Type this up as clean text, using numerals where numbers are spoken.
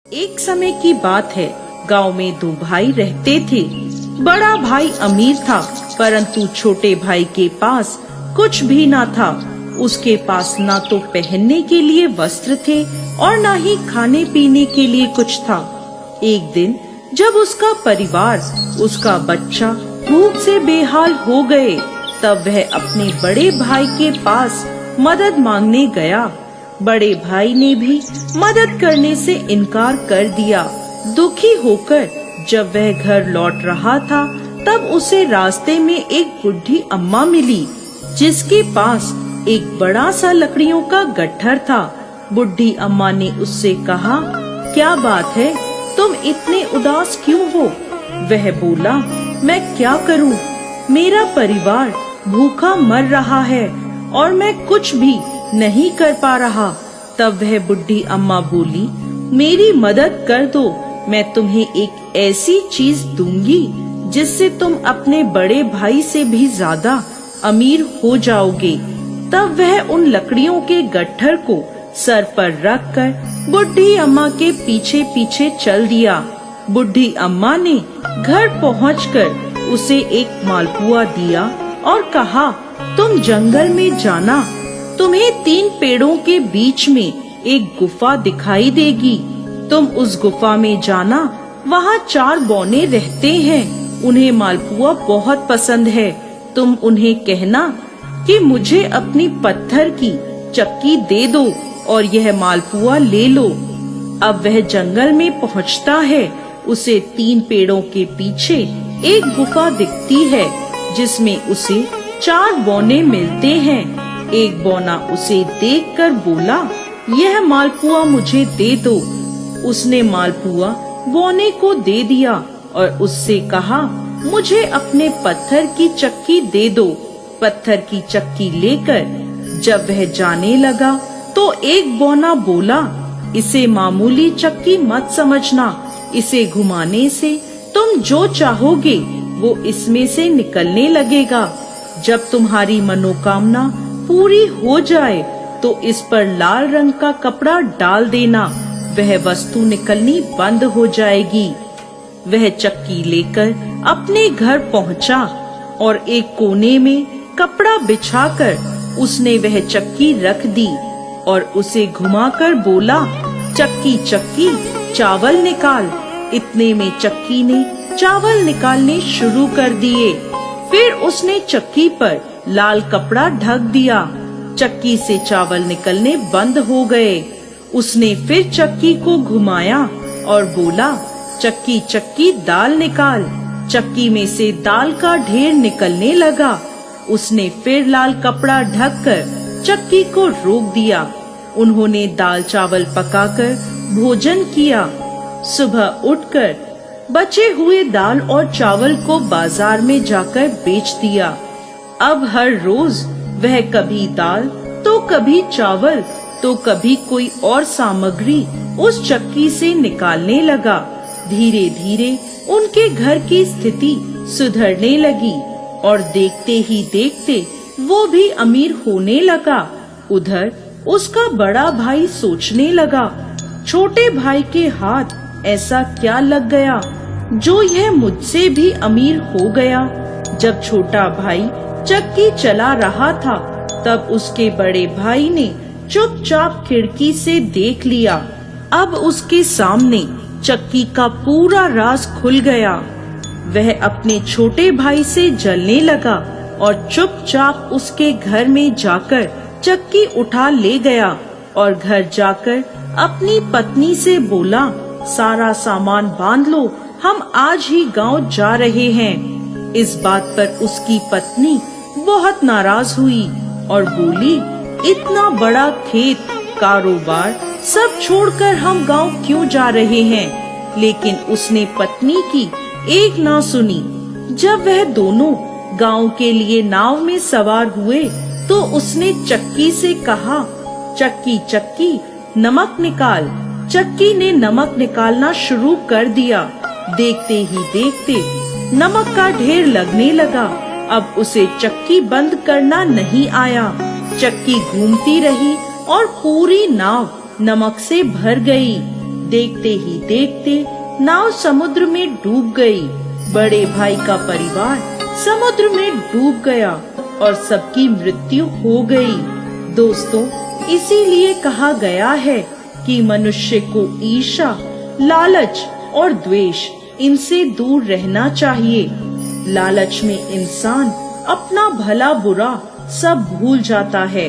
एक समय की बात है, गांव में दो भाई रहते थे। बड़ा भाई अमीर था, परंतु छोटे भाई के पास कुछ भी न था। उसके पास ना तो पहनने के लिए वस्त्र थे और ना ही खाने पीने के लिए कुछ था। एक दिन जब उसका परिवार, उसका बच्चा भूख से बेहाल हो गए, तब वह अपने बड़े भाई के पास मदद मांगने गया। बड़े भाई ने भी मदद करने से इनकार कर दिया। दुखी होकर जब वह घर लौट रहा था, तब उसे रास्ते में एक बुढ़ी अम्मा मिली, जिसके पास एक बड़ा सा लकड़ियों का गट्ठर था। बुढ़ी अम्मा ने उससे कहा, क्या बात है, तुम इतने उदास क्यों हो? वह बोला, मैं क्या करूं? मेरा परिवार भूखा मर रहा है और मैं कुछ भी नहीं कर पा रहा। तब वह बुढ़ी अम्मा बोली, मेरी मदद कर दो, मैं तुम्हें एक ऐसी चीज दूंगी जिससे तुम अपने बड़े भाई से भी ज्यादा अमीर हो जाओगे। तब वह उन लकड़ियों के गट्ठर को सर पर रखकर बुढ़ी अम्मा के पीछे पीछे चल दिया। बुढ़ी अम्मा ने घर पहुंचकर उसे एक मालपुआ दिया और कहा, तुम जंगल में जाना, तुम्हें 3 पेड़ों के बीच में एक गुफा दिखाई देगी। तुम उस गुफा में जाना, वहाँ 4 बौने रहते हैं, उन्हें मालपुआ बहुत पसंद है। तुम उन्हें कहना कि मुझे अपनी पत्थर की चक्की दे दो और यह मालपुआ ले लो। अब वह जंगल में पहुँचता है, उसे 3 पेड़ों के पीछे एक गुफा दिखती है, जिसमें उसे 4 बौने मिलते हैं। एक बौना उसे देखकर बोला, यह मालपुआ मुझे दे दो। उसने मालपुआ बौने को दे दिया और उससे कहा, मुझे अपने पत्थर की चक्की दे दो। पत्थर की चक्की लेकर जब वह जाने लगा, तो एक बौना बोला, इसे मामूली चक्की मत समझना, इसे घुमाने से तुम जो चाहोगे वो इसमें से निकलने लगेगा। जब तुम्हारी मनोकामना पूरी हो जाए तो इस पर लाल रंग का कपड़ा डाल देना, वह वस्तु निकलनी बंद हो जाएगी। वह चक्की लेकर अपने घर पहुंचा और एक कोने में कपड़ा बिछाकर उसने वह चक्की रख दी और उसे घुमाकर बोला, चक्की चक्की चावल निकाल। इतने में चक्की ने चावल निकालने शुरू कर दिए। फिर उसने चक्की पर लाल कपड़ा ढक दिया। चक्की से चावल निकलने बंद हो गए। उसने फिर चक्की को घुमाया और बोला, चक्की चक्की दाल निकाल। चक्की में से दाल का ढेर निकलने लगा। उसने फिर लाल कपड़ा ढककर चक्की को रोक दिया। उन्होंने दाल चावल पकाकर भोजन किया। सुबह उठकर बचे हुए दाल और चावल को बाजार में जाकर बेच दिया। अब हर रोज वह कभी दाल तो कभी चावल तो कभी कोई और सामग्री उस चक्की से निकालने लगा। धीरे धीरे उनके घर की स्थिति सुधरने लगी और देखते ही देखते वो भी अमीर होने लगा। उधर उसका बड़ा भाई सोचने लगा, छोटे भाई के हाथ ऐसा क्या लग गया जो यह मुझसे भी अमीर हो गया। जब छोटा भाई चक्की चला रहा था, तब उसके बड़े भाई ने चुपचाप खिड़की से देख लिया। अब उसके सामने चक्की का पूरा राज खुल गया। वह अपने छोटे भाई से जलने लगा और चुपचाप उसके घर में जाकर चक्की उठा ले गया और घर जाकर अपनी पत्नी से बोला, सारा सामान बांध लो, हम आज ही गांव जा रहे हैं। इस बात पर उसकी पत्नी बहुत नाराज हुई और बोली, इतना बड़ा खेत, कारोबार सब छोड़कर हम गांव क्यों जा रहे हैं? लेकिन उसने पत्नी की एक ना सुनी। जब वह दोनों गांव के लिए नाव में सवार हुए, तो उसने चक्की से कहा, चक्की चक्की नमक निकाल। चक्की ने नमक निकालना शुरू कर दिया। देखते ही देखते नमक का ढेर लगने लगा। अब उसे चक्की बंद करना नहीं आया। चक्की घूमती रही और पूरी नाव नमक से भर गई। देखते ही देखते नाव समुद्र में डूब गई। बड़े भाई का परिवार समुद्र में डूब गया और सबकी मृत्यु हो गई। दोस्तों, इसीलिए कहा गया है कि मनुष्य को ईर्ष्या, लालच और द्वेष इनसे दूर रहना चाहिए। लालच में इंसान अपना भला बुरा सब भूल जाता है